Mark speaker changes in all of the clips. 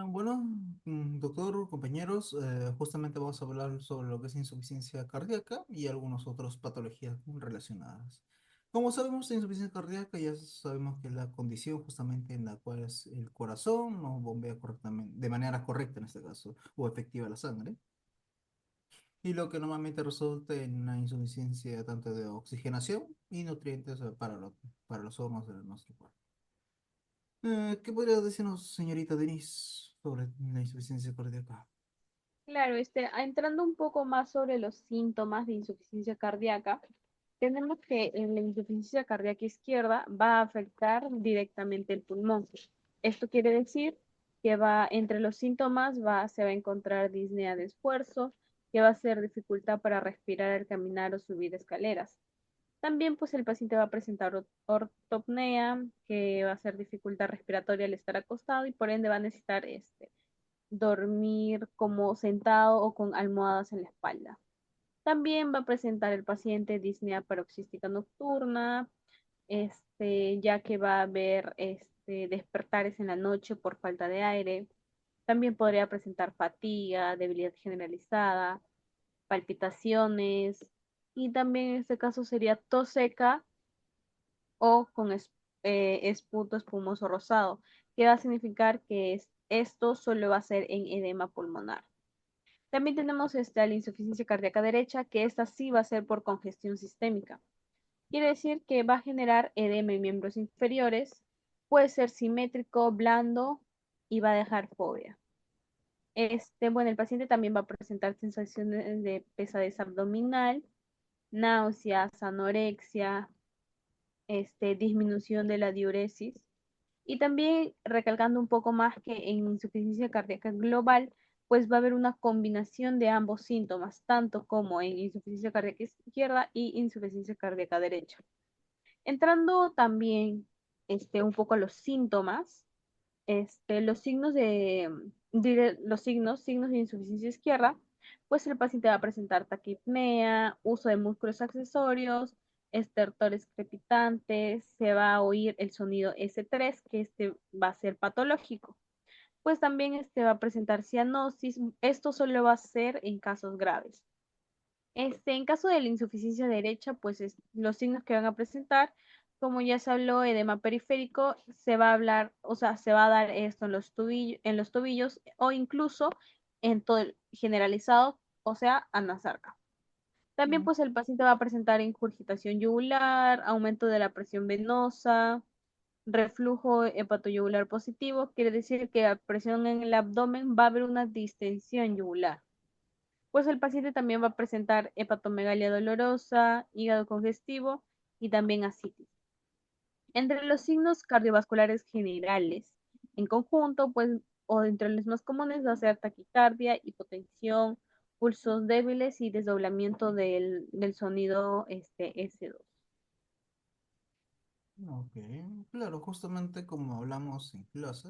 Speaker 1: Bueno, doctor, compañeros, justamente vamos a hablar sobre lo que es insuficiencia cardíaca y algunas otras patologías relacionadas. Como sabemos, la insuficiencia cardíaca ya sabemos que es la condición justamente en la cual el corazón no bombea correctamente, de manera correcta en este caso, o efectiva la sangre, y lo que normalmente resulta en una insuficiencia tanto de oxigenación y nutrientes para los órganos de nuestro cuerpo. ¿Qué podría decirnos, señorita Denise, sobre la insuficiencia cardíaca?
Speaker 2: Claro, entrando un poco más sobre los síntomas de insuficiencia cardíaca, tenemos que en la insuficiencia cardíaca izquierda va a afectar directamente el pulmón. Esto quiere decir que entre los síntomas se va a encontrar disnea de esfuerzo, que va a ser dificultad para respirar al caminar o subir escaleras. También pues el paciente va a presentar ortopnea, que va a ser dificultad respiratoria al estar acostado y por ende va a necesitar dormir como sentado o con almohadas en la espalda. También va a presentar el paciente disnea paroxística nocturna, ya que va a haber despertares en la noche por falta de aire. También podría presentar fatiga, debilidad generalizada, palpitaciones y también en este caso sería tos seca o con esputo espumoso rosado, que va a significar que esto solo va a ser en edema pulmonar. También tenemos la insuficiencia cardíaca derecha, que esta sí va a ser por congestión sistémica. Quiere decir que va a generar edema en miembros inferiores, puede ser simétrico, blando y va a dejar fobia. Bueno, el paciente también va a presentar sensaciones de pesadez abdominal, náuseas, anorexia, disminución de la diuresis. Y también recalcando un poco más que en insuficiencia cardíaca global, pues va a haber una combinación de ambos síntomas, tanto como en insuficiencia cardíaca izquierda y insuficiencia cardíaca derecha. Entrando también un poco a los síntomas, los signos signos de insuficiencia izquierda, pues el paciente va a presentar taquipnea, uso de músculos accesorios, estertores crepitantes, se va a oír el sonido S3, que va a ser patológico. Pues también va a presentar cianosis, esto solo va a ser en casos graves. En caso de la insuficiencia derecha, pues los signos que van a presentar, como ya se habló, edema periférico, se va a hablar, o sea, se va a dar esto en los tobillos o incluso en todo el generalizado, o sea, anasarca. También
Speaker 1: Mm.
Speaker 2: pues el paciente va a presentar ingurgitación yugular, aumento de la presión venosa, reflujo hepatoyugular positivo, quiere decir que a presión en el abdomen va a haber una distensión yugular, pues el paciente también va a presentar hepatomegalia dolorosa, hígado congestivo y también ascitis. Entre los signos cardiovasculares generales, en conjunto, pues, o entre los más comunes va a ser taquicardia, hipotensión, pulsos débiles y desdoblamiento del sonido S2.
Speaker 1: Ok, claro, justamente como hablamos en clase,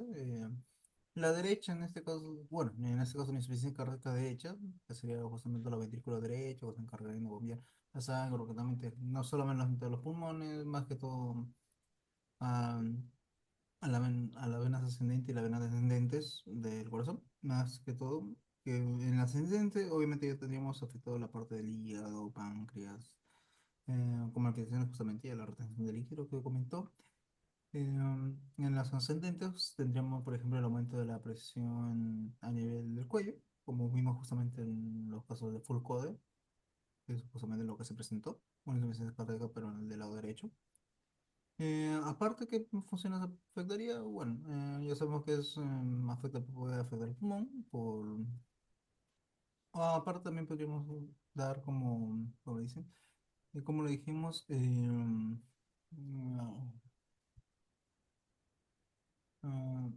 Speaker 1: la derecha en este caso, bueno, en este caso la insuficiencia cardíaca derecha, que sería justamente la ventrícula derecha, que se encarga de bombear la sangre, correctamente, no solamente de los pulmones, más que todo a, a las venas ascendentes y las venas descendentes del corazón, más que todo, que en la ascendente obviamente ya tendríamos afectado la parte del hígado, páncreas, como afectaciones justamente de la retención de líquido que comentó. En las ascendentes tendríamos, por ejemplo, el aumento de la presión a nivel del cuello, como vimos justamente en los casos de full code, que es justamente lo que se presentó, una insuficiencia cardíaca, pero en el del lado derecho. Aparte, ¿qué funciones afectaría? Bueno, ya sabemos que puede afectar el pulmón. Aparte, también podríamos dar como dicen, como lo dijimos, ah, ah,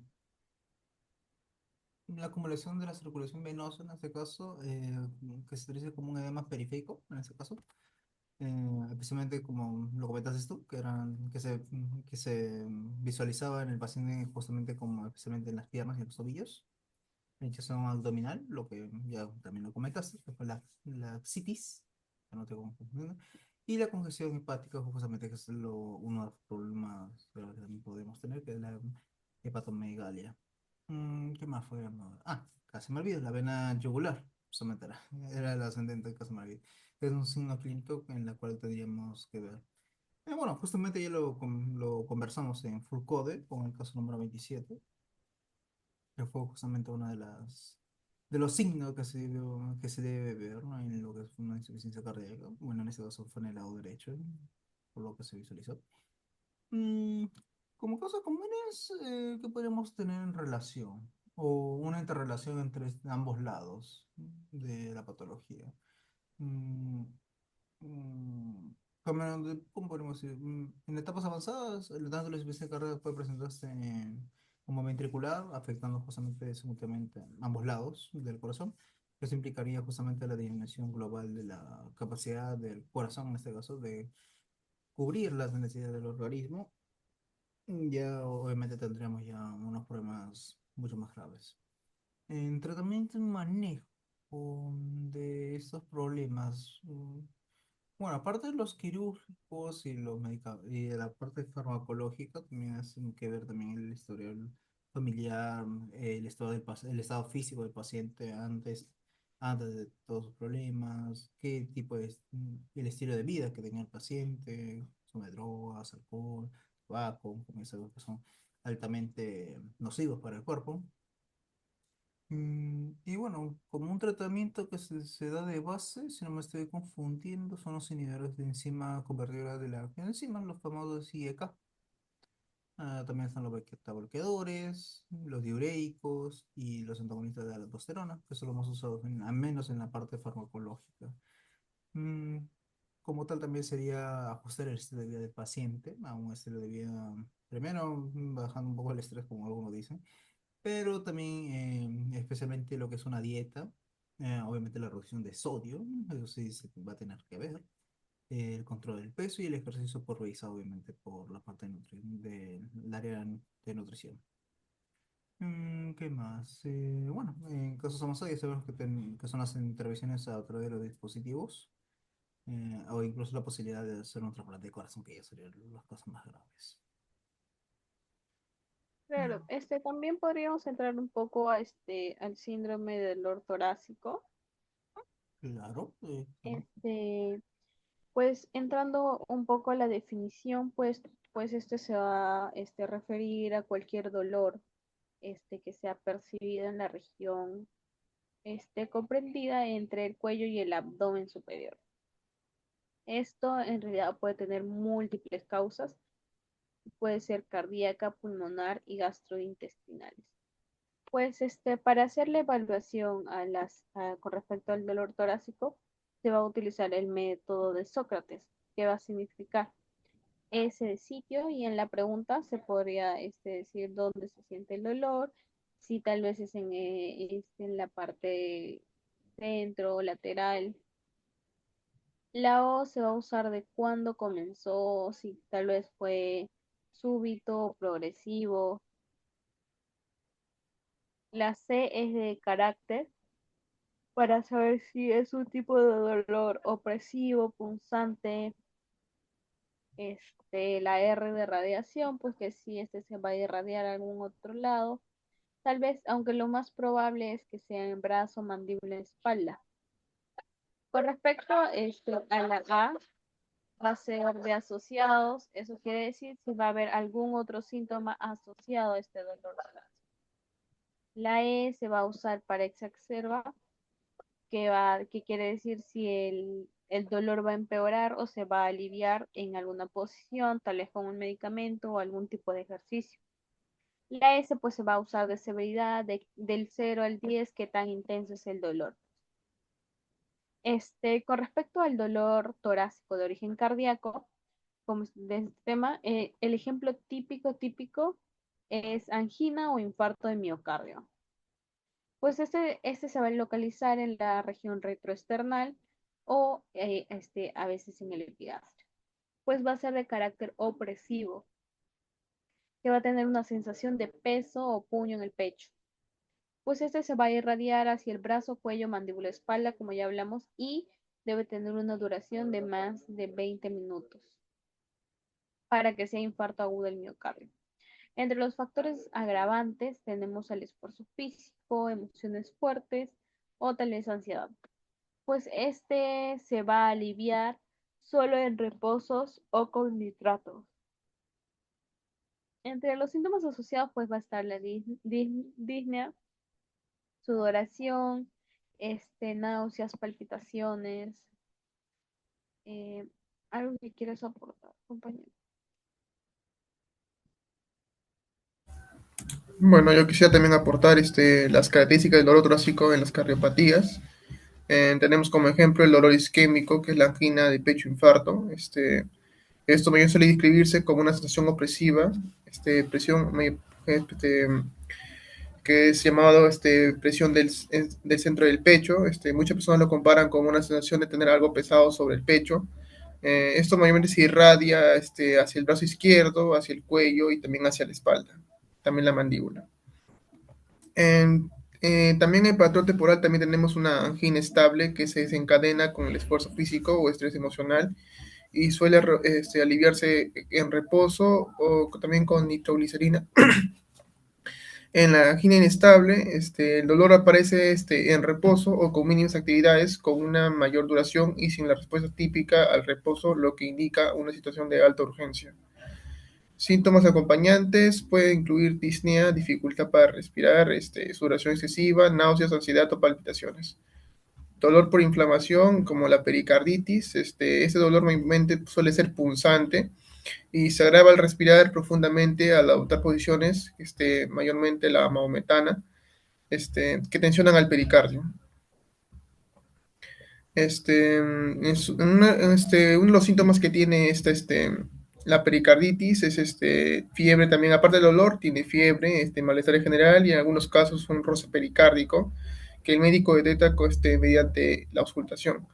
Speaker 1: la acumulación de la circulación venosa, en este caso, que se utiliza como un edema periférico, en este caso, especialmente como lo comentaste tú, que se visualizaba en el paciente justamente como especialmente en las piernas y en los tobillos, la hinchazón abdominal, lo que ya también lo comentaste, que fue la citis, que no tengo confundiendo, y la congestión hepática, justamente que es uno de los problemas que también podemos tener, que es la hepatomegalia. ¿Qué más fue? Ah, casi me olvido, la vena yugular, justamente era el ascendente, casi me olvido. Es un signo clínico en la cual tendríamos que ver. Bueno, justamente ya lo conversamos en Full Code con el caso número 27, que fue justamente una de los signos que se debe ver, ¿no? En lo que es una insuficiencia cardíaca. Bueno, en este caso fue en el lado derecho, por lo que se visualizó. Mm, Como cosas comunes que podríamos tener en relación o una interrelación entre ambos lados de la patología. Mm, mm, ¿Cómo podemos decir? En etapas avanzadas, el daño de la insuficiencia cardíaca puede presentarse como ventricular, afectando justamente simultáneamente ambos lados del corazón. Eso implicaría justamente la disminución global de la capacidad del corazón, en este caso, de cubrir las necesidades del organismo. Ya obviamente tendríamos ya unos problemas mucho más graves. En tratamiento y manejo de estos problemas, bueno, aparte de los quirúrgicos y los y de la parte farmacológica, también hacen que ver también el historial familiar, el estado el estado físico del paciente antes de todos sus problemas, qué tipo el estilo de vida que tenía el paciente, consumo de drogas, alcohol, tabaco, comienzos que son altamente nocivos para el cuerpo. Y bueno, como un tratamiento que se da de base, si no me estoy confundiendo, son los inhibidores de enzima convertidora de la enzima, los famosos IEK. También están los beta bloqueadores, los diuréticos y los antagonistas de la aldosterona, que son los más usados, al menos en la parte farmacológica. Mm, Como tal, también sería ajustar el estilo de vida del paciente a un estilo de vida, primero bajando un poco el estrés, como algunos dicen, pero también especialmente lo que es una dieta, obviamente la reducción de sodio, eso sí se va a tener que ver, el control del peso y el ejercicio supervisado obviamente por la parte del área de nutrición. ¿Qué más? Bueno, en casos avanzados ya sabemos que son las intervenciones a través de los dispositivos o incluso la posibilidad de hacer un trasplante de corazón, que ya serían las cosas más graves.
Speaker 2: Claro,
Speaker 1: Mm,
Speaker 2: también podríamos entrar un poco a al síndrome del dolor torácico.
Speaker 1: claro,
Speaker 2: Este, pues entrando un poco a la definición, pues se va a referir a cualquier dolor que sea percibido en la región comprendida entre el cuello y el abdomen superior. Esto en realidad puede tener múltiples causas, puede ser cardíaca, pulmonar y gastrointestinales. Pues para hacer la evaluación con respecto al dolor torácico, se va a utilizar el método de Sócrates, que va a significar ese sitio y en la pregunta se podría decir dónde se siente el dolor, si tal vez es en la parte centro, lateral. La O se va a usar de cuándo comenzó, si tal vez fue súbito o progresivo. La C es de carácter para saber si es un tipo de dolor opresivo, punzante. La R de radiación, pues que si se va a irradiar a algún otro lado. Tal vez, aunque lo más probable es que sea en brazo, mandíbula, espalda. Con respecto a la A, va a ser de asociados, eso quiere decir si va a haber algún otro síntoma asociado a este dolor. La E se va a usar para exacerba, que quiere decir si el dolor va a empeorar o se va a aliviar en alguna posición, tal vez con un medicamento o algún tipo de ejercicio. La S pues se va a usar de severidad del 0 al 10, qué tan intenso es el dolor. Con respecto al dolor torácico de origen cardíaco, como de este tema, el ejemplo típico es angina o infarto de miocardio. Pues este se va a localizar en la región retroesternal o a veces en el epigastrio. Pues va a ser de carácter opresivo, que va a tener una sensación de peso o puño en el pecho. Pues se va a irradiar hacia el brazo, cuello, mandíbula, espalda, como ya hablamos, y debe tener una duración de más de 20 minutos para que sea infarto agudo del miocardio. Entre los factores agravantes tenemos el esfuerzo físico, emociones fuertes o tal vez ansiedad, pues este se va a aliviar solo en reposos o con nitratos. Entre los síntomas asociados pues va a estar la disnea, sudoración, náuseas, palpitaciones, eh, algo que quieras aportar, compañero.
Speaker 3: Bueno, yo quisiera también aportar las características del dolor torácico en las cardiopatías. Tenemos como ejemplo el dolor isquémico, que es la angina de pecho infarto. Esto también suele describirse como una sensación opresiva, presión, que es llamado presión del centro del pecho. Muchas personas lo comparan con una sensación de tener algo pesado sobre el pecho. Esto mayormente se irradia hacia el brazo izquierdo, hacia el cuello y también hacia la espalda, también la mandíbula. En, también en patrón temporal también tenemos una angina estable que se desencadena con el esfuerzo físico o estrés emocional y suele aliviarse en reposo o también con nitroglicerina. En la angina inestable, el dolor aparece en reposo o con mínimas actividades, con una mayor duración y sin la respuesta típica al reposo, lo que indica una situación de alta urgencia. Síntomas acompañantes pueden incluir disnea, dificultad para respirar, sudoración excesiva, náuseas, ansiedad o palpitaciones. Dolor por inflamación, como la pericarditis, ese dolor normalmente suele ser punzante y se agrava al respirar profundamente, al adoptar posiciones, mayormente la maometana, que tensionan al pericardio. Uno de los síntomas que tiene la pericarditis es fiebre también, aparte del olor, tiene fiebre, malestar en general y en algunos casos un roce pericárdico que el médico detecta mediante la auscultación.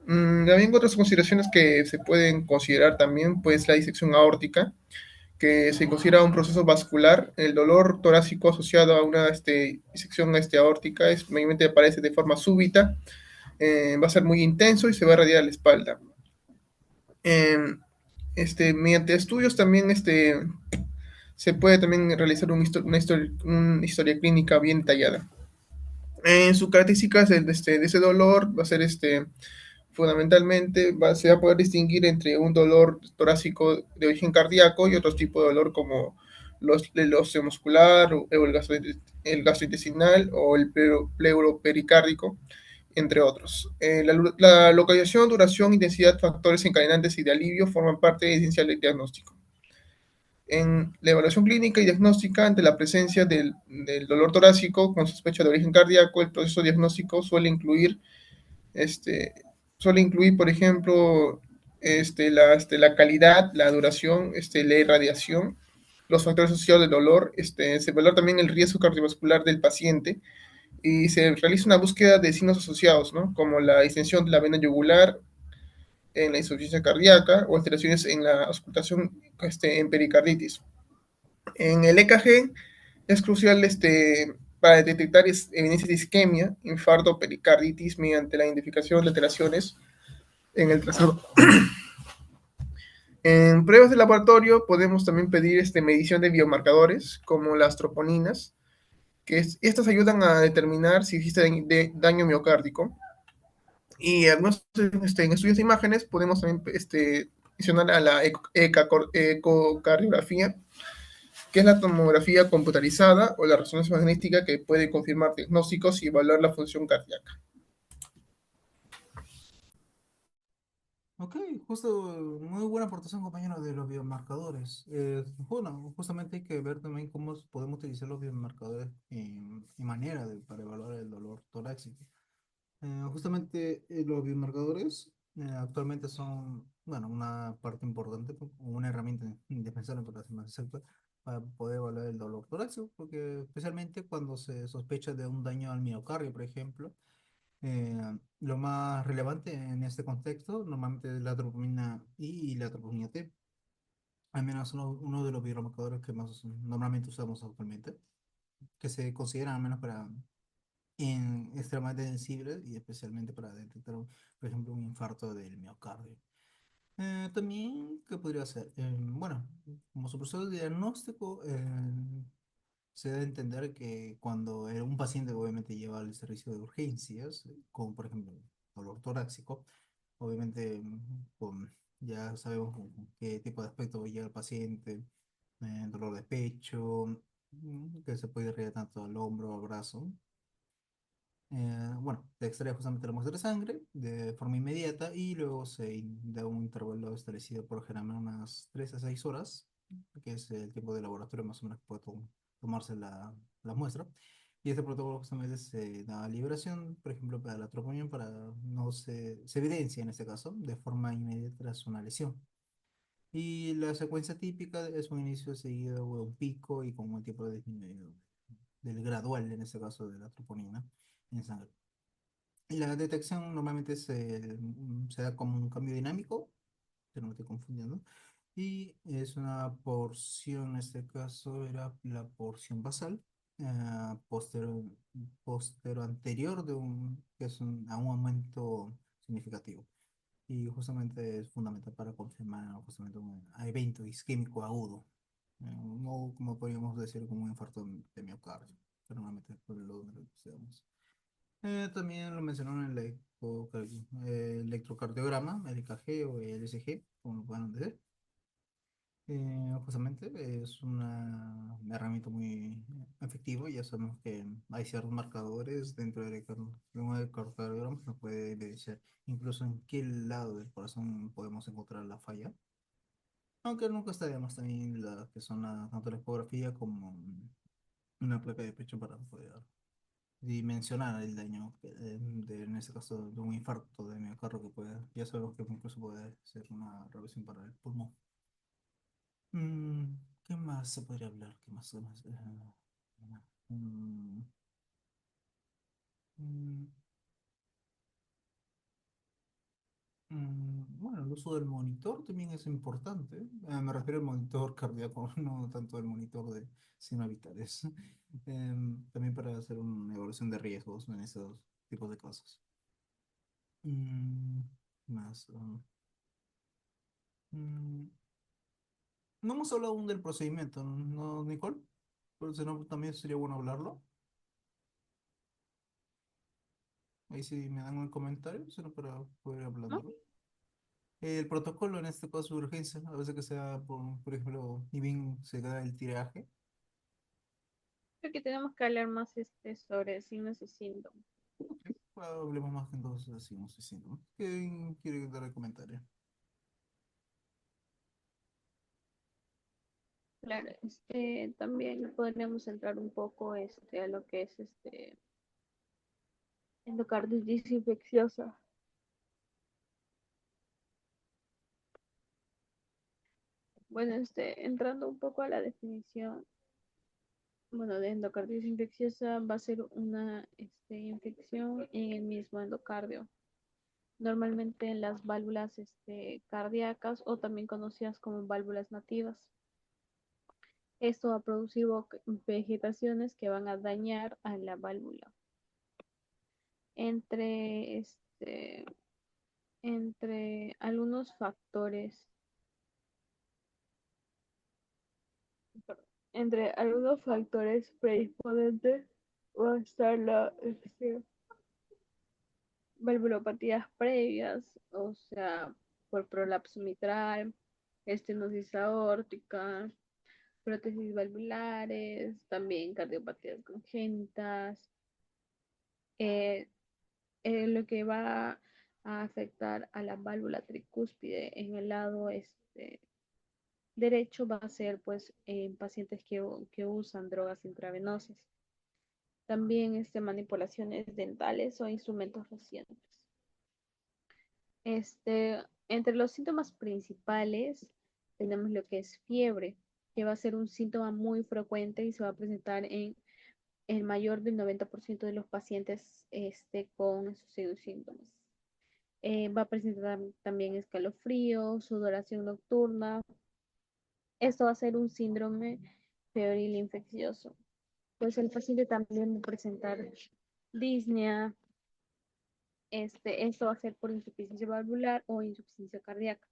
Speaker 3: También otras consideraciones que se pueden considerar también, pues la disección aórtica, que se considera un proceso vascular. El dolor torácico asociado a una disección aórtica mayormente aparece de forma súbita, va a ser muy intenso y se va a irradiar a la espalda. Eh, mediante estudios también se puede también realizar una historia clínica bien detallada. En sus características de ese dolor va a ser fundamentalmente se va a poder distinguir entre un dolor torácico de origen cardíaco y otros tipos de dolor como el osteomuscular o el gastrointestinal o el pleuropericárdico, entre otros. La localización, duración, intensidad, factores encadenantes y de alivio forman parte esencial del diagnóstico. En la evaluación clínica y diagnóstica, ante la presencia del dolor torácico con sospecha de origen cardíaco, el proceso diagnóstico este, suele incluir, por ejemplo, la calidad, la duración, la irradiación, los factores asociados del dolor, se evalúa también el riesgo cardiovascular del paciente y se realiza una búsqueda de signos asociados, ¿no? Como la distensión de la vena yugular en la insuficiencia cardíaca o alteraciones en la auscultación en pericarditis. En el EKG es crucial para detectar evidencias de isquemia, infarto o pericarditis mediante la identificación de alteraciones en el trazado. En pruebas de laboratorio podemos también pedir medición de biomarcadores como las troponinas, estas ayudan a determinar si existe daño miocárdico. Y algunos en estudios de imágenes podemos también mencionar a la ecocardiografía, que es la tomografía computarizada o la resonancia magnética que puede confirmar diagnósticos y evaluar la función cardíaca.
Speaker 1: Ok, justo muy buena aportación, compañero, de los biomarcadores. Bueno, justamente hay que ver también cómo podemos utilizar los biomarcadores en manera para evaluar el dolor torácico. Justamente los biomarcadores actualmente son, bueno, una parte importante, una herramienta indispensable para ser más exacto, para poder evaluar el dolor torácico, porque especialmente cuando se sospecha de un daño al miocardio, por ejemplo, lo más relevante en este contexto normalmente es la troponina I y la troponina T, al menos uno de los biomarcadores que más normalmente usamos actualmente, que se consideran al menos para extremadamente sensibles y especialmente para detectar, por ejemplo, un infarto del miocardio. También, ¿qué podría hacer? Bueno, como su proceso de diagnóstico, se debe entender que cuando un paciente obviamente lleva al servicio de urgencias, como por ejemplo dolor torácico, obviamente ya sabemos con qué tipo de aspecto llega el paciente, dolor de pecho, que se puede irradiar tanto al hombro o al brazo. Bueno, se extrae justamente la muestra de sangre de forma inmediata y luego da un intervalo establecido por generalmente unas 3 a 6 horas, que es el tiempo de laboratorio más o menos que puede tomarse la muestra. Y este protocolo justamente se da liberación, por ejemplo, para la troponina, para no se evidencia en este caso de forma inmediata tras una lesión. Y la secuencia típica es un inicio seguido de un pico y con un tiempo de disminuido del gradual, en este caso de la troponina en sangre. La detección normalmente se da como un cambio dinámico, que no me estoy confundiendo, y es una porción, en este caso era la porción basal, postero, postero anterior que es a un aumento significativo. Y justamente es fundamental para confirmar justamente un evento isquémico agudo, o como podríamos decir, como un infarto de miocardio, que normalmente es por lo que decíamos. También lo mencionaron en el electrocardiograma, el EKG o el ECG, como lo puedan decir. Justamente es una herramienta muy efectiva. Ya sabemos que hay ciertos marcadores dentro de un electrocardiograma que nos puede evidenciar incluso en qué lado del corazón podemos encontrar la falla. Aunque nunca está de más también las que son tanto la ecografía como una placa de pecho para poder dimensionar el daño, en este caso de un infarto de miocardio que puede, ya sabemos que incluso puede ser una revisión para el pulmón. Mm, ¿Qué más se podría hablar? ¿Qué más? ¿Qué más? Mm, mm, bueno, el uso del monitor también es importante. Me refiero al monitor cardíaco, no tanto al monitor de signos vitales. También para hacer una evaluación de riesgos en esos tipos de casos. Mm, más. Mm, No hemos hablado aún del procedimiento, ¿no, Nicole? Pero si no, también sería bueno hablarlo. Ahí sí me dan un comentario, sino para poder
Speaker 2: ¿No?
Speaker 1: hablarlo. El protocolo en este caso de urgencia, a veces que sea, por ejemplo, y bien se da el tiraje.
Speaker 2: Creo que tenemos que hablar más sobre signos y síntomas.
Speaker 1: Ok, hablemos más que entonces así, no sé si, ¿no? ¿Quién quiere dar el comentario?
Speaker 2: Claro, también podríamos entrar un poco a lo que es endocarditis infecciosa. Bueno, entrando un poco a la definición, bueno, de endocarditis infecciosa va a ser una infección en el mismo endocardio, normalmente en las válvulas cardíacas o también conocidas como válvulas nativas. Esto va a producir vegetaciones que van a dañar a la válvula. Entre, entre algunos factores, perdón, entre algunos factores predisponentes va a estar la valvulopatías previas, o sea, por prolapso mitral, estenosis aórtica, prótesis valvulares, también cardiopatías congénitas, eh, lo que va a afectar a la válvula tricúspide en el lado derecho va a ser pues en pacientes que usan drogas intravenosas. También manipulaciones dentales o instrumentos recientes. Este, entre los síntomas principales tenemos lo que es fiebre, que va a ser un síntoma muy frecuente y se va a presentar en el mayor del 90% de los pacientes con esos síntomas. Va a presentar también escalofrío, sudoración nocturna. Esto va a ser un síndrome febril infeccioso. Pues el paciente también va a presentar disnea. Esto va a ser por insuficiencia valvular o insuficiencia cardíaca.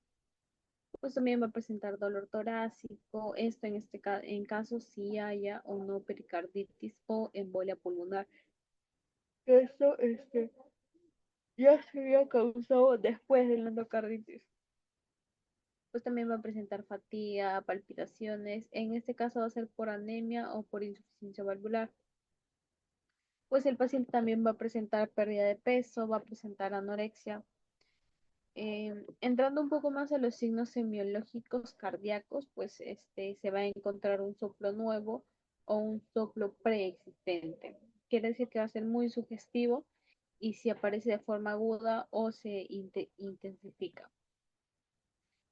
Speaker 2: Pues también va a presentar dolor torácico, esto en caso si haya o no pericarditis o embolia pulmonar. Esto ya sería causado después de la endocarditis. Pues también va a presentar fatiga, palpitaciones. En este caso va a ser por anemia o por insuficiencia valvular. Pues el paciente también va a presentar pérdida de peso, va a presentar anorexia. Entrando un poco más a los signos semiológicos cardíacos, pues se va a encontrar un soplo nuevo o un soplo preexistente. Quiere decir que va a ser muy sugestivo y si aparece de forma aguda o se intensifica.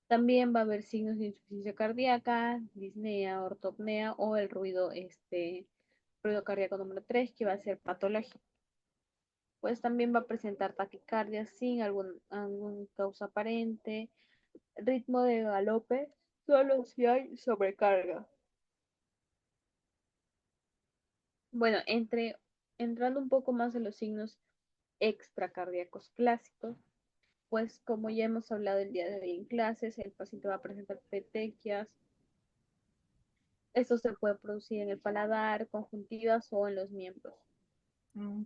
Speaker 2: También va a haber signos de insuficiencia cardíaca, disnea, ortopnea o el ruido cardíaco número 3 que va a ser patológico. Pues también va a presentar taquicardia sin algún causa aparente, ritmo de galope, solo si hay sobrecarga. Bueno, entrando un poco más en los signos extracardíacos clásicos, pues como ya hemos hablado el día de hoy en clases, el paciente va a presentar petequias. Esto se puede producir en el paladar, conjuntivas o en los miembros.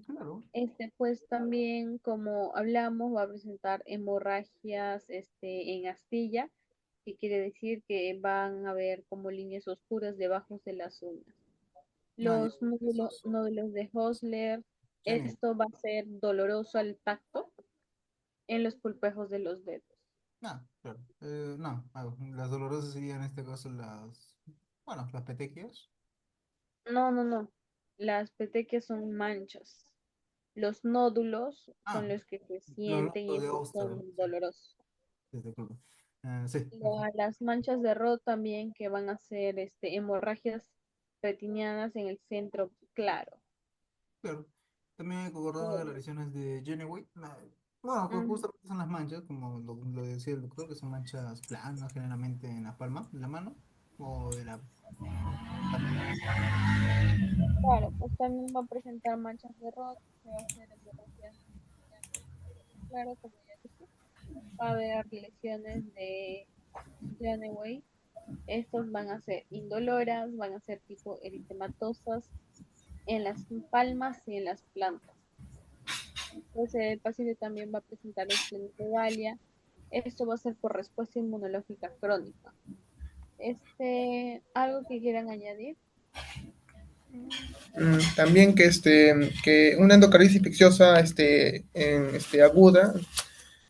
Speaker 1: Claro.
Speaker 2: Pues también, como hablamos, va a presentar hemorragias en astilla, que quiere decir que van a haber como líneas oscuras debajo de las uñas.
Speaker 1: No, ya,
Speaker 2: Los
Speaker 1: esos
Speaker 2: nódulos de Hosler,
Speaker 1: Jenny.
Speaker 2: esto va a ser doloroso al tacto en los pulpejos de los dedos.
Speaker 1: No, claro. No, las dolorosas serían en este caso bueno, las petequias.
Speaker 2: No, no, no. Las petequias son manchas. Los nódulos
Speaker 1: Ah,
Speaker 2: son los que se
Speaker 1: los
Speaker 2: sienten y
Speaker 1: lóbulos de
Speaker 2: estos
Speaker 1: Oster.
Speaker 2: son
Speaker 1: Sí,
Speaker 2: dolorosos.
Speaker 1: disculpa. Sí, ujú,
Speaker 2: Las manchas de Rod también que van a ser hemorragias retinianas en el centro claro.
Speaker 1: claro. También hay que acordarnos de las
Speaker 2: Bueno,
Speaker 1: lesiones de Jenny Way. Bueno, que
Speaker 2: ujú,
Speaker 1: justamente son las manchas, como lo decía el doctor, que son manchas planas generalmente en la palma de la mano o de la
Speaker 2: claro, pues también va a presentar manchas de Rod, que va a ser hemorragias retinianas en el centro claro, como ya dije. Va a haber lesiones de Janeway. Estos van a ser indoloras, van a ser tipo eritematosas en las palmas y en las plantas. Pues el paciente también va a presentar esplenomegalia. Esto va a ser por respuesta inmunológica crónica. Algo que quieran añadir.
Speaker 3: También que una endocarditis infecciosa aguda,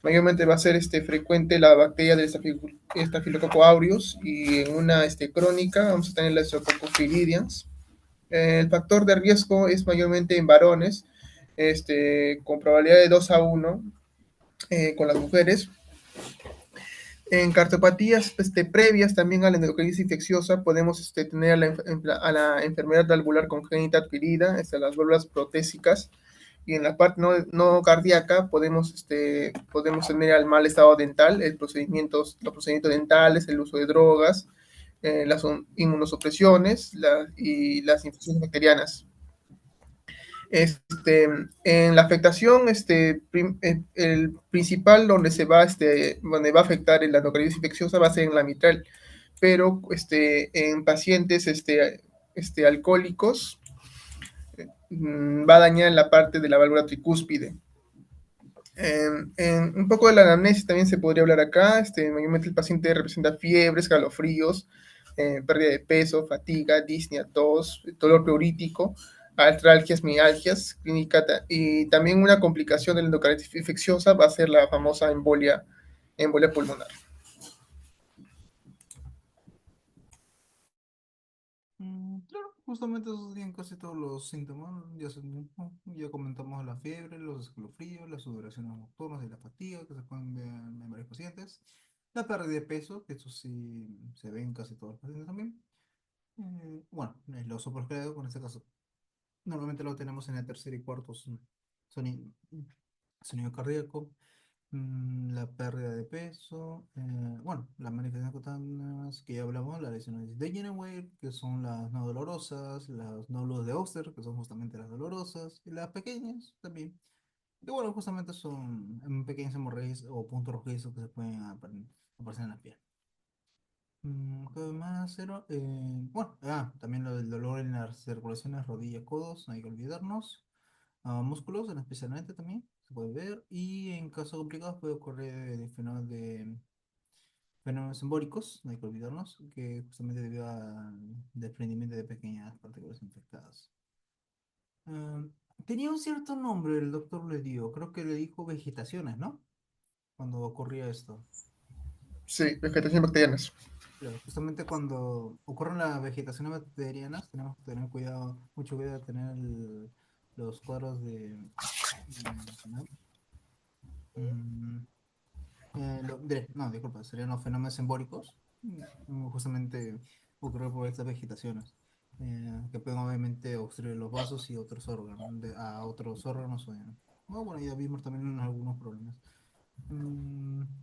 Speaker 3: mayormente va a ser frecuente la bacteria del Staphylococcus aureus y en una crónica vamos a tener la Streptococcus viridans. El factor de riesgo es mayormente en varones, con probabilidad de 2 a 1 con las mujeres. En cartopatías previas también a la endocarditis infecciosa podemos tener a la enfermedad valvular congénita adquirida, las válvulas protésicas, y en la parte no cardíaca podemos tener al mal estado dental, los procedimientos dentales, el uso de drogas, las inmunosupresiones y las infecciones bacterianas. En la afectación, el principal donde va a afectar en la endocarditis infecciosa va a ser en la mitral, pero en pacientes alcohólicos va a dañar la parte de la válvula tricúspide. Un poco de la anamnesis también se podría hablar acá. Mayormente el paciente representa fiebre, escalofríos, pérdida de peso, fatiga, disnea, tos, dolor pleurítico, artralgias, mialgias, clínica, y también una complicación de la endocarditis infecciosa va a ser la famosa embolia pulmonar.
Speaker 1: Claro, justamente esos serían casi todos los síntomas. Ya comentamos la fiebre, los escalofríos, las sudoraciones nocturnas y la fatiga que se pueden ver en varios pacientes. La pérdida de peso, que eso sí se ve en casi todos los pacientes también. Bueno, el oso poscleado, en este caso, normalmente lo tenemos en el tercer y cuarto sonido, sonido cardíaco. La pérdida de peso, bueno, las manifestaciones cutáneas que ya hablamos, las lesiones de Geneway, que son las no dolorosas, las nódulos de Oster, que son justamente las dolorosas, y las pequeñas también, que bueno, justamente son pequeñas hemorragias o puntos rojizos que se pueden aparecer en la piel. ¿Qué más era? Bueno, también lo del dolor en las circulaciones rodilla, codos, no hay que olvidarnos. Músculos, especialmente también, se puede ver. Y en casos complicados puede ocurrir fenómenos embólicos, no hay que olvidarnos, que justamente debido al desprendimiento de pequeñas partículas infectadas. Ah, Tenía un cierto nombre, el doctor le dio, creo que le dijo vegetaciones, ¿no? Cuando ocurría esto.
Speaker 3: Sí, vegetación bacterianas.
Speaker 1: Claro, justamente cuando ocurren las vegetaciones bacterianas, tenemos que tener cuidado, mucho cuidado de tener los cuadros ¿no? Mm, no, disculpa, serían los fenómenos embólicos, justamente ocurre por estas vegetaciones, que pueden obviamente obstruir los vasos y otros órganos, a otros órganos. Bueno, ya vimos también algunos problemas.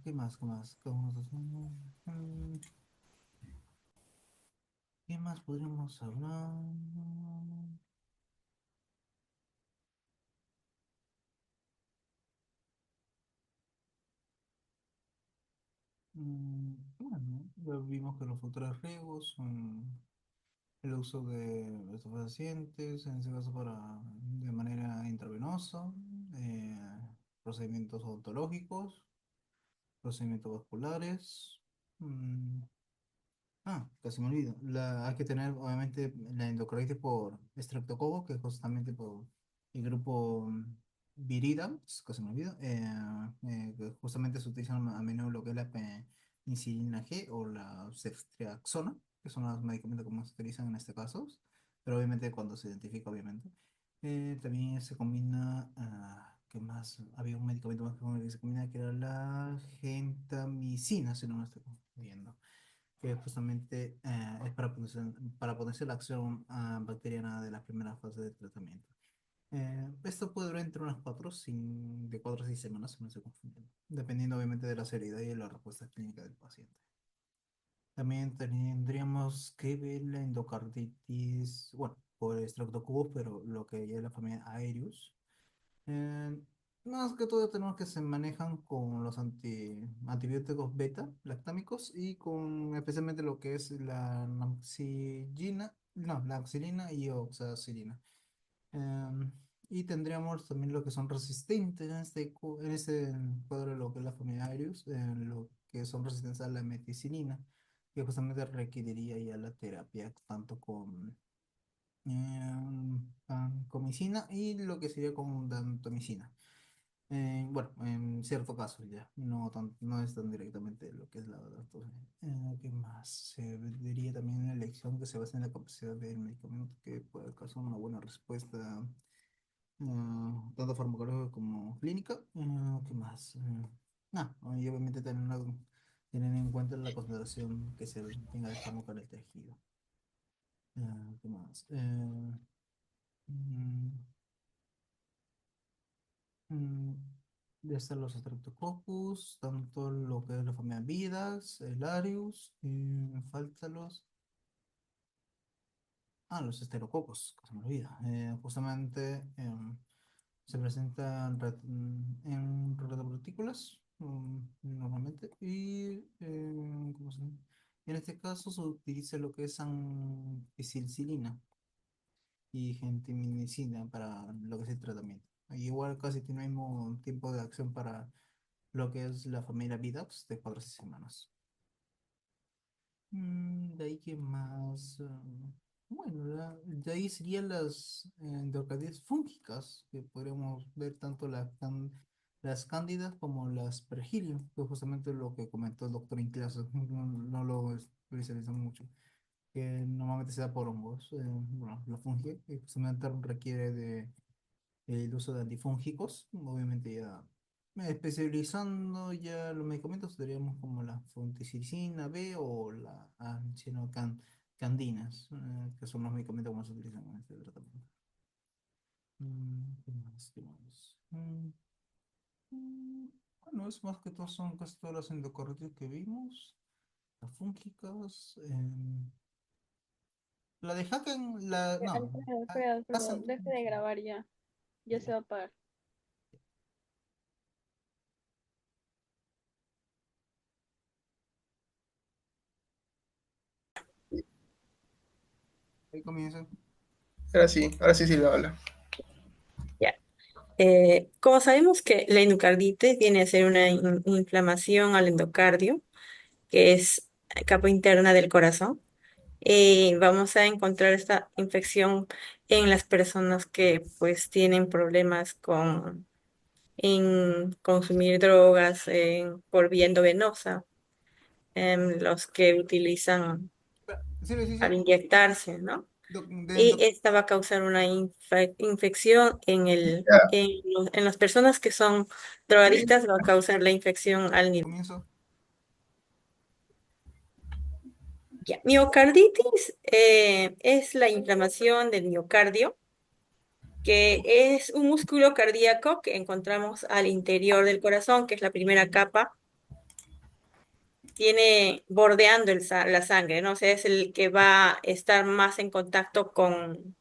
Speaker 1: ¿Qué más? ¿Qué más? Mm, ¿Qué más podríamos hablar? Bueno, ya vimos que los futuros riesgos son el uso de estupefacientes, en ese caso de manera intravenosa, eh, procedimientos odontológicos, procedimientos vasculares. mm, Casi me olvido. Hay que tener, obviamente, la endocarditis por estreptococo, que es justamente por el grupo Viridae, casi me olvido, que justamente se utilizan a menudo lo que es la penicilina G o la ceftriaxona, que son los medicamentos que más se utilizan en este caso, pero obviamente cuando se identifica, obviamente. También se combina, ¿qué más? Había un medicamento más que se combina que era la gentamicina, si no me estoy confundiendo, que justamente es para potenciar la acción bacteriana de las primeras fases del tratamiento. Esto puede durar entre de 4 a 6 semanas, si no se confunden, dependiendo obviamente de la seriedad y de la respuesta clínica del paciente. También tendríamos que ver la endocarditis, bueno, por estreptococcus, pero lo que ya es la familia Aereus. Eh, Más que todo tenemos que se manejan con los antibióticos beta lactámicos y con especialmente lo que es la amoxicilina, no, la amoxicilina y oxacilina. Em, y tendríamos también lo que son resistentes en este cuadro de lo que es la familia Aereus, lo que son resistentes a la meticilina, que justamente requeriría ya la terapia tanto con vancomicina y lo que sería con dantomicina. Bueno, en cierto caso ya, no es tan directamente lo que es la adaptación. ¿Qué más? Se diría también en la elección que se basa en la capacidad del medicamento que puede causar una buena respuesta, tanto farmacológica como clínica. ¿Qué más? Y obviamente tener en cuenta la concentración que se tenga de fármaco en el tejido. ¿Qué más? Mm, Mm, Ya están los Streptococcus, tanto lo que es la familia Vidax, el Arius, y me faltan los Esterococos, que se me olvida. Justamente se presentan en retropartículas, normalmente, y ¿cómo se llama? En este caso se utiliza lo que es ampicilina y gentamicina para lo que es el tratamiento. Igual casi tiene el mismo tiempo de acción para lo que es la familia Vidax de 4 a 6 semanas. De ahí que más. Bueno, de ahí serían las endocarditis fúngicas, que podríamos ver tanto las cándidas como las pergilium, que es justamente lo que comentó el doctor en clase, no lo especializamos mucho, que normalmente se da por hongos. Bueno, la fungi, que justamente requiere de el uso de antifúngicos, obviamente ya especializando ya los medicamentos, tendríamos como la fungicina B o la candinas, que son los medicamentos que más se utilizan en este tratamiento. ¿Qué más? ¿Qué más? Bueno, es más que todo son casi todas las endocarditis que vimos, las fúngicas, la de Haken, no,
Speaker 2: Alfredo, Alfredo, Alfredo,
Speaker 1: Hassan,
Speaker 2: deje de grabar ya. Ya se
Speaker 1: ya.
Speaker 2: va a apagar.
Speaker 1: Ahí comienza.
Speaker 3: Ahora sí, Silvia habla.
Speaker 4: Ya. Como sabemos que la endocarditis viene a ser una inflamación al endocardio, que es capa interna del corazón, vamos a encontrar esta infección en las personas que pues tienen problemas en consumir drogas por vía endovenosa, los que utilizan
Speaker 1: Sí, sí,
Speaker 4: para
Speaker 1: sí.
Speaker 4: inyectarse, ¿no?
Speaker 1: De
Speaker 4: Y esta va a causar una infección
Speaker 3: Ya,
Speaker 4: en las personas que son drogadictas, va a causar la infección al nivel.
Speaker 1: comienzo.
Speaker 4: Ya. Miocarditis es la inflamación del miocardio, que es un músculo cardíaco que encontramos al interior del corazón, que es la primera capa, tiene bordeando la sangre, ¿no? O sea, es el que va a estar más en contacto con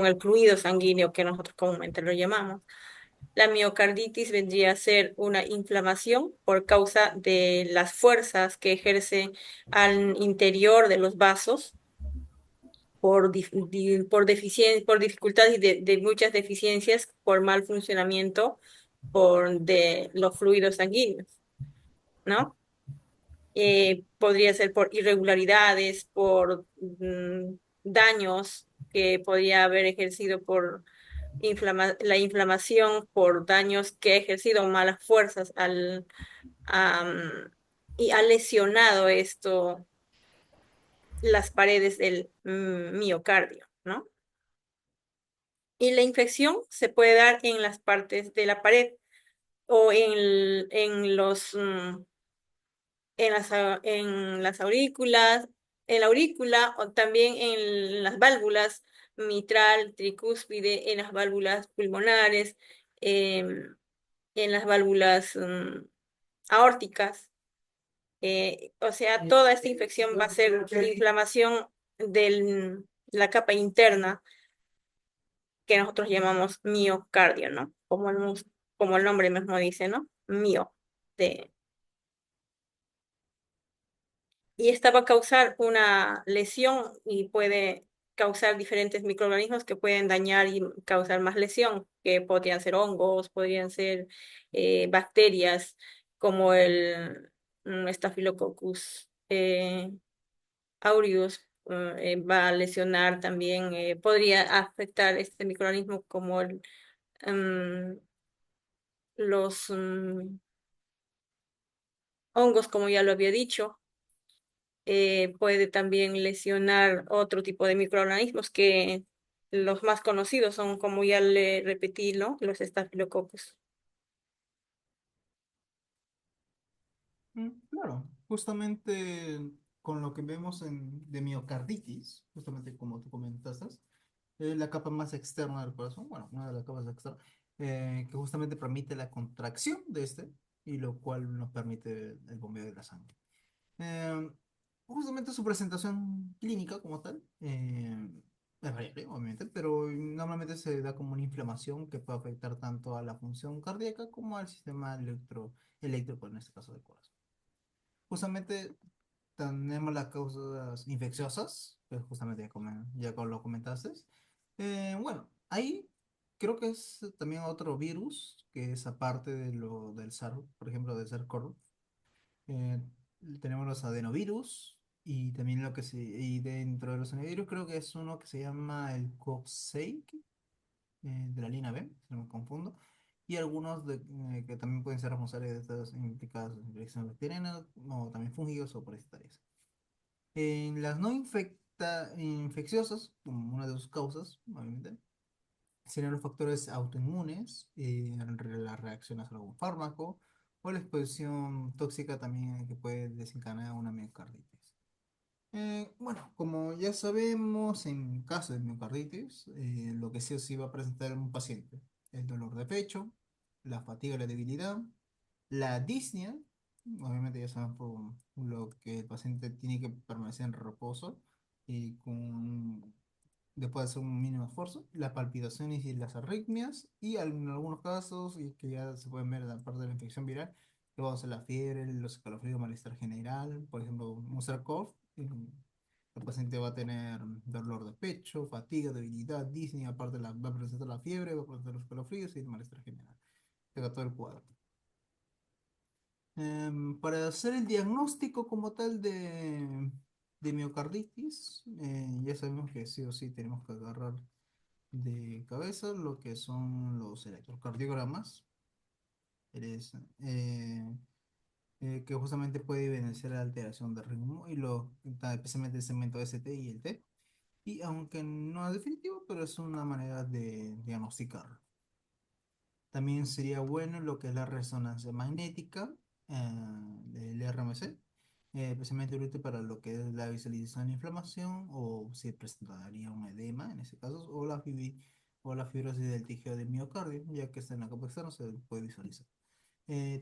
Speaker 4: el fluido sanguíneo que nosotros comúnmente lo llamamos. La miocarditis vendría a ser una inflamación por causa de las fuerzas que ejerce al interior de los vasos por dificultades y de muchas deficiencias, por mal funcionamiento de los fluidos sanguíneos, ¿no? Podría ser por irregularidades, por daños que podría haber ejercido por la inflamación, por daños que ha ejercido malas fuerzas am, y ha lesionado esto las paredes del miocardio, ¿no? Y la infección se puede dar en las partes de la pared o en las aurículas, en la aurícula o también en las válvulas mitral, tricúspide, en las válvulas pulmonares, em, en las válvulas aórticas. O sea, toda esta infección va a ser inflamación de la capa interna que nosotros llamamos miocardio, ¿no? Como el nombre mismo dice, ¿no? Mio. De, y esta va a causar una lesión y puede causar diferentes microorganismos que pueden dañar y causar más lesión, que podrían ser hongos, podrían ser bacterias como el Staphylococcus aureus, va a lesionar también, podría afectar este microorganismo como mm, los hongos, como ya lo había dicho. Puede también lesionar otro tipo de microorganismos que los más conocidos son, como ya le repetí, ¿no? Los estafilococos.
Speaker 1: Claro, justamente con lo que vemos de miocarditis, justamente como tú comentaste, la capa más externa del corazón, bueno, una de las capas externas, que justamente permite la contracción de este, y lo cual nos permite el bombeo de la sangre. Eh, Justamente su presentación clínica como tal es variable, obviamente, pero normalmente se da como una inflamación que puede afectar tanto a la función cardíaca como al sistema eléctrico, en este caso del corazón. Justamente tenemos las causas infecciosas, que justamente ya como lo comentaste. Bueno, ahí creo que es también otro virus, que es aparte del SARS, por ejemplo, del SARS-CoV. Eh, Tenemos los adenovirus y también y dentro de los adenovirus creo que es uno que se llama el Coxsackie, de la línea B, si no me confundo, y algunos que también pueden ser responsables de estas implicadas en infecciones bacterianas o también fúngicos o parasitarias. En las no infecciosas, como una de sus causas, obviamente, serían los factores autoinmunes, las reacciones a algún fármaco o la exposición tóxica también que puede desencadenar una miocarditis. Bueno, como ya sabemos, en caso de miocarditis, lo que sí o sí va a presentar un paciente: el dolor de pecho, la fatiga y la debilidad, la disnea, obviamente ya saben por lo que el paciente tiene que permanecer en reposo y después de hacer un mínimo esfuerzo, las palpitaciones y las arritmias, y en algunos casos, y que ya se pueden ver en la parte de la infección viral, que vamos a la fiebre, los escalofríos, malestar general, por ejemplo, un SARS-CoV, El paciente va a tener dolor de pecho, fatiga, debilidad, disney, aparte va a presentar la fiebre, va a presentar los escalofríos y el malestar general. Llega todo el cuadro. Para hacer el diagnóstico como tal de miocarditis, ya sabemos que sí o sí tenemos que agarrar de cabeza lo que son los electrocardiogramas, es, eh, que justamente puede evidenciar la alteración del ritmo y especialmente el segmento ST y el T. Y aunque no es definitivo, pero es una manera de diagnosticarlo. También sería bueno lo que es la resonancia magnética del RMC, especialmente útil para lo que es la visualización de la inflamación o si presentaría un edema en ese caso, o la fibrosis del tejido del miocardio, ya que está en la capa externa, se puede visualizar.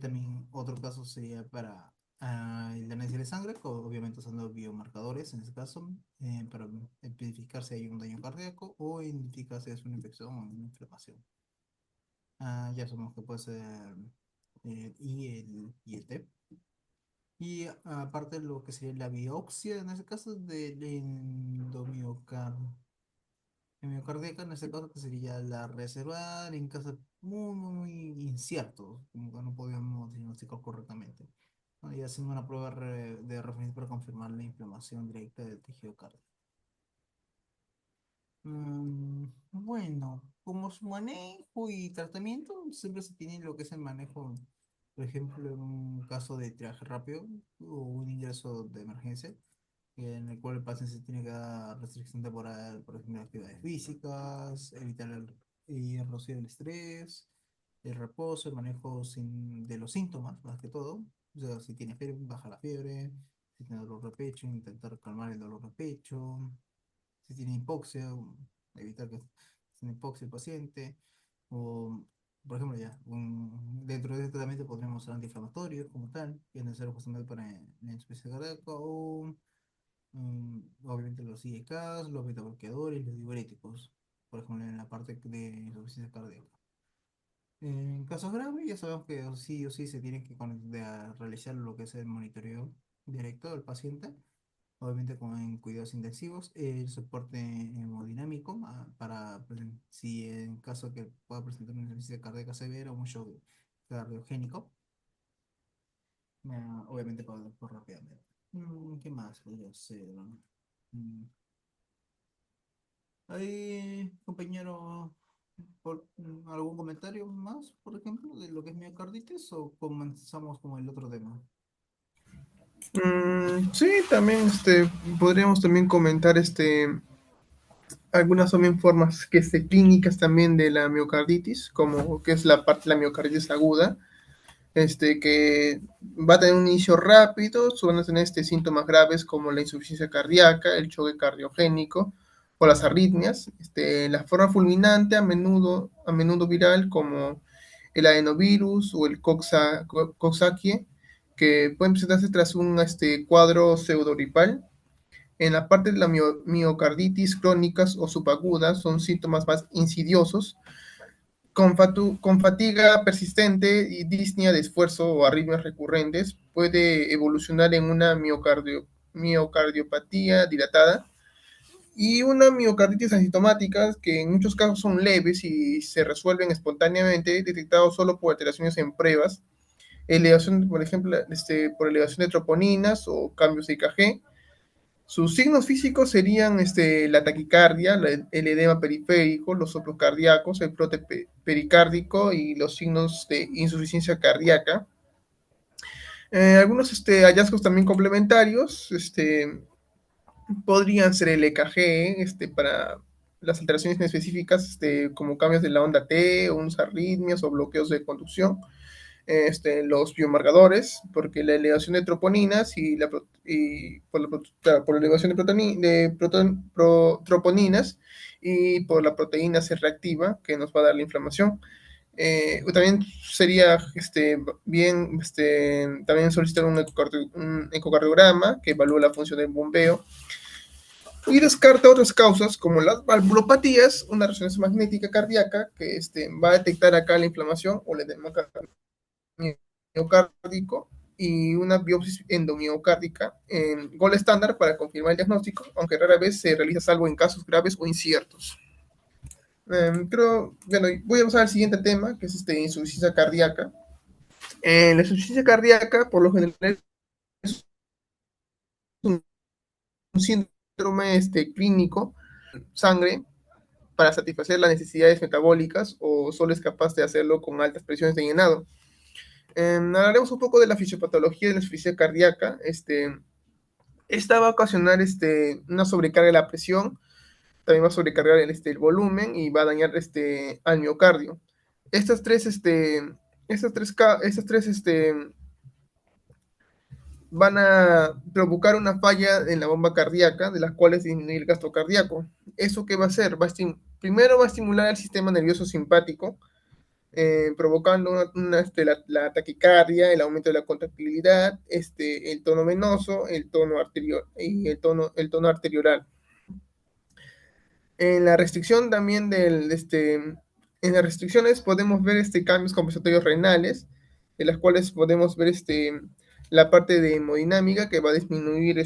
Speaker 1: También otro caso sería para el análisis de sangre, obviamente usando biomarcadores en este caso, para identificar si hay un daño cardíaco o identificar si es una infección o una inflamación. Ya sabemos que puede ser y el T. Y aparte lo que sería la biopsia, en este caso del endomiocardíaca, en este caso que sería la reservar en casos muy, muy inciertos, como que no podíamos diagnosticar correctamente, ¿no? Y haciendo una prueba de referencia para confirmar la inflamación directa del tejido cardíaco. Bueno, como su manejo y tratamiento, siempre se tiene lo que es el manejo, por ejemplo, en un caso de triaje rápido o un ingreso de emergencia, en el cual el paciente se tiene que dar restricción temporal, por ejemplo, de actividades físicas, evitar el rocío del estrés, el reposo, el manejo de los síntomas, más que todo. O sea, si tiene fiebre, baja la fiebre, si tiene dolor de pecho, intentar calmar el dolor de pecho, si tiene hipoxia, evitar que tenga hipoxia el paciente, o, por ejemplo, dentro de este tratamiento podríamos usar antiinflamatorios como tal, que es necesario justamente para la insuficiencia cardíaca, o obviamente los IECAs, los betabloqueadores, los diuréticos, por ejemplo, en la parte de insuficiencia cardíaca. En casos graves, ya sabemos que sí o sí se tiene que realizar lo que es el monitoreo directo del paciente, obviamente con cuidados intensivos, el soporte hemodinámico si en caso que pueda presentar una insuficiencia cardíaca severa o un shock cardiogénico, obviamente para por rápidamente. ¿Qué más podría ser? Mm, ¿Hay, compañero, algún comentario más, por ejemplo, de lo que es miocarditis o comenzamos con el otro tema?
Speaker 3: Sí, también podríamos también comentar algunas también formas clínicas también de la miocarditis, como que es la parte de la miocarditis aguda, que va a tener un inicio rápido, van a tener síntomas graves como la insuficiencia cardíaca, el choque cardiogénico o las arritmias. La forma fulminante a menudo viral como el adenovirus o el Coxsackie, que pueden presentarse tras un cuadro pseudogripal. En la parte de la miocarditis crónicas o subagudas son síntomas más insidiosos, con fatiga persistente y disnea de esfuerzo o arritmias recurrentes, puede evolucionar en una miocardiopatía dilatada y una miocarditis asintomática, que en muchos casos son leves y se resuelven espontáneamente, detectados solo por alteraciones en pruebas, elevación, por ejemplo, por elevación de troponinas o cambios de IKG. Sus signos físicos serían la taquicardia, el edema periférico, los soplos cardíacos, el brote pericárdico y los signos de insuficiencia cardíaca. Algunos hallazgos también complementarios podrían ser el EKG para las alteraciones específicas, como cambios de la onda T, o unas arritmias o bloqueos de conducción. Los biomarcadores, porque la elevación de troponinas y por la elevación de troponinas y por la proteína C reactiva que nos va a dar la inflamación. También sería bien también solicitar un ecocardiograma que evalúe la función del bombeo y descarta otras causas como las valvulopatías, una resonancia magnética cardíaca que va a detectar acá la inflamación o el edema miocárdico y una biopsia endomiocárdica en gol estándar para confirmar el diagnóstico, aunque rara vez se realiza salvo en casos graves o inciertos. Bueno, voy a pasar al siguiente tema, que es insuficiencia cardíaca. La insuficiencia cardíaca, por lo general, es un síndrome clínico, sangre, para satisfacer las necesidades metabólicas o solo es capaz de hacerlo con altas presiones de llenado. Hablaremos un poco de la fisiopatología de la insuficiencia cardíaca. Esta va a ocasionar una sobrecarga de la presión, también va a sobrecargar el volumen y va a dañar al miocardio. Estas tres, van a provocar una falla en la bomba cardíaca, de las cuales disminuir el gasto cardíaco. ¿Eso qué va a hacer? Primero va a estimular el sistema nervioso simpático, provocando la taquicardia, el aumento de la contractilidad, el tono venoso, el tono arterial y el tono arterioral. En la restricción también en las restricciones podemos ver cambios compensatorios renales, en las cuales podemos ver la parte de hemodinámica que va a disminuir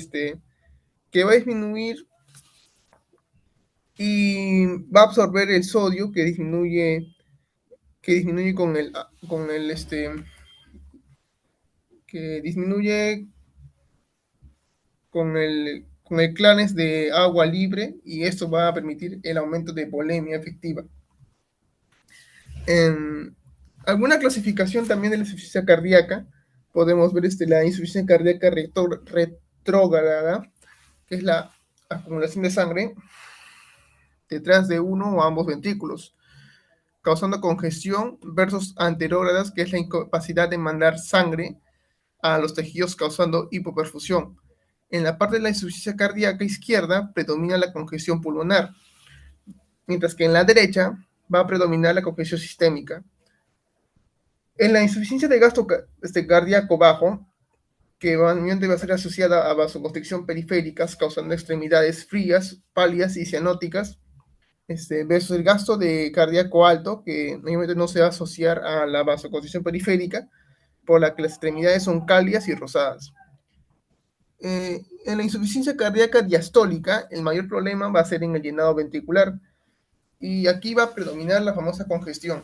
Speaker 3: y va a absorber el sodio que disminuye que disminuye con el clanes de agua libre, y esto va a permitir el aumento de volemia efectiva. En alguna clasificación también de la insuficiencia cardíaca, podemos ver la insuficiencia cardíaca retrógrada, que es la acumulación de sangre detrás de uno o ambos ventrículos, causando congestión, versus anterógradas, que es la incapacidad de mandar sangre a los tejidos causando hipoperfusión. En la parte de la insuficiencia cardíaca izquierda predomina la congestión pulmonar, mientras que en la derecha va a predominar la congestión sistémica. En la insuficiencia de gasto cardíaco bajo, que va a ser asociada a vasoconstricción periféricas, causando extremidades frías, pálidas y cianóticas, versus el gasto de cardíaco alto, que normalmente no se va a asociar a la vasoconstricción periférica, por la que las extremidades son cálidas y rosadas. En la insuficiencia cardíaca diastólica, el mayor problema va a ser en el llenado ventricular, y aquí va a predominar la famosa congestión.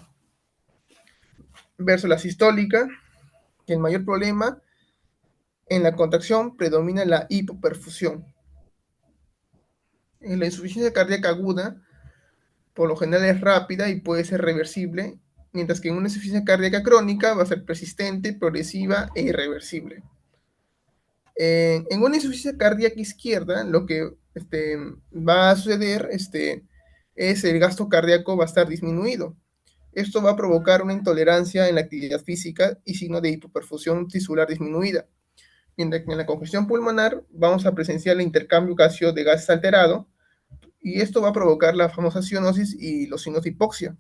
Speaker 3: Versus la sistólica, que el mayor problema en la contracción predomina la hipoperfusión. En la insuficiencia cardíaca aguda, por lo general es rápida y puede ser reversible, mientras que en una insuficiencia cardíaca crónica va a ser persistente, progresiva e irreversible. En una insuficiencia cardíaca izquierda, lo que va a suceder es el gasto cardíaco va a estar disminuido. Esto va a provocar una intolerancia en la actividad física y signo de hipoperfusión tisular disminuida. Mientras que en la congestión pulmonar vamos a presenciar el intercambio gaseo de gases alterado, y esto va a provocar la famosa cianosis y los signos de hipoxia.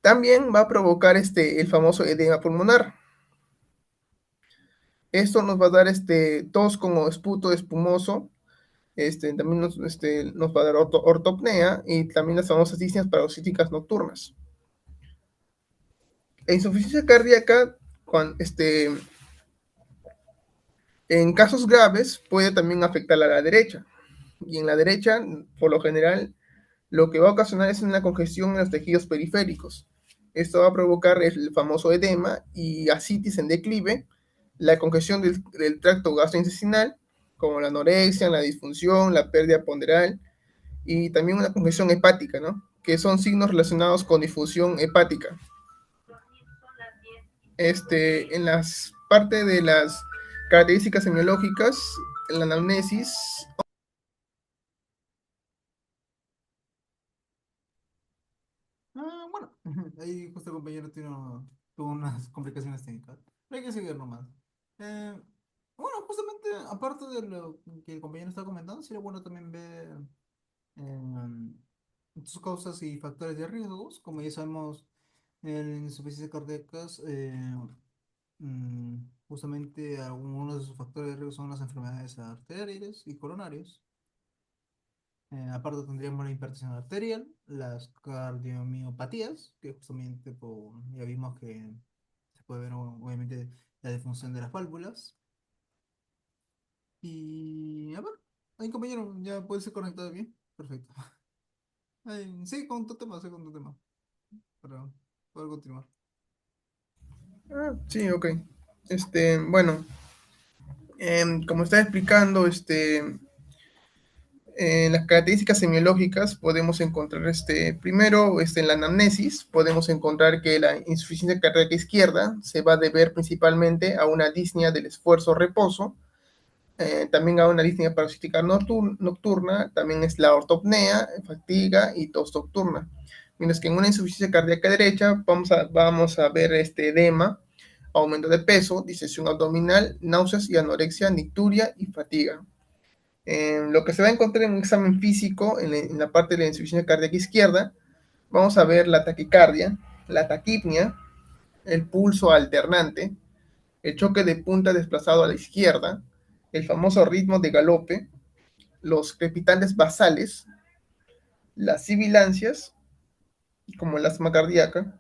Speaker 3: También va a provocar el famoso edema pulmonar. Esto nos va a dar tos como esputo espumoso, también nos va a dar ortopnea y también las famosas disneas paroxísticas nocturnas. La insuficiencia cardíaca, en casos graves, puede también afectar a la derecha. Y en la derecha, por lo general, lo que va a ocasionar es una congestión en los tejidos periféricos. Esto va a provocar el famoso edema y ascitis en declive, la congestión del tracto gastrointestinal, como la anorexia, la disfunción, la pérdida ponderal, y también una congestión hepática, ¿no? Que son signos relacionados con difusión hepática. En las partes de las características semiológicas, en la anamnesis.
Speaker 1: Bueno, ahí justo el compañero tuvo unas complicaciones técnicas. Pero hay que seguir nomás. Eh, bueno, justamente, aparte de lo que el compañero estaba comentando, sería bueno también ver sus causas y factores de riesgos. Como ya sabemos, en insuficiencia cardíacas, mm, justamente algunos de sus factores de riesgo son las enfermedades arteriales y coronarias. Aparte tendríamos la hipertensión arterial, las cardiomiopatías, que justamente ya vimos que se puede ver obviamente la disfunción de las válvulas. Y a ver, ahí compañero, ya puede ser conectado bien. Perfecto. Sí, con tu tema, sí, con tu tema, para poder continuar.
Speaker 3: Ah, sí, ok. Bueno, como estaba explicando, en las características semiológicas podemos encontrar, primero, en la anamnesis, podemos encontrar que la insuficiencia cardíaca izquierda se va a deber principalmente a una disnea del esfuerzo-reposo, también a una disnea paroxística nocturna, también es la ortopnea, fatiga y tos nocturna. Mientras que en una insuficiencia cardíaca derecha vamos a ver este edema, aumento de peso, disección abdominal, náuseas y anorexia, nicturia y fatiga. Lo que se va a encontrar en un examen físico, en la parte de la insuficiencia cardíaca izquierda, vamos a ver la taquicardia, la taquipnia, el pulso alternante, el choque de punta desplazado a la izquierda, el famoso ritmo de galope, los crepitantes basales, las sibilancias, como el asma cardíaca,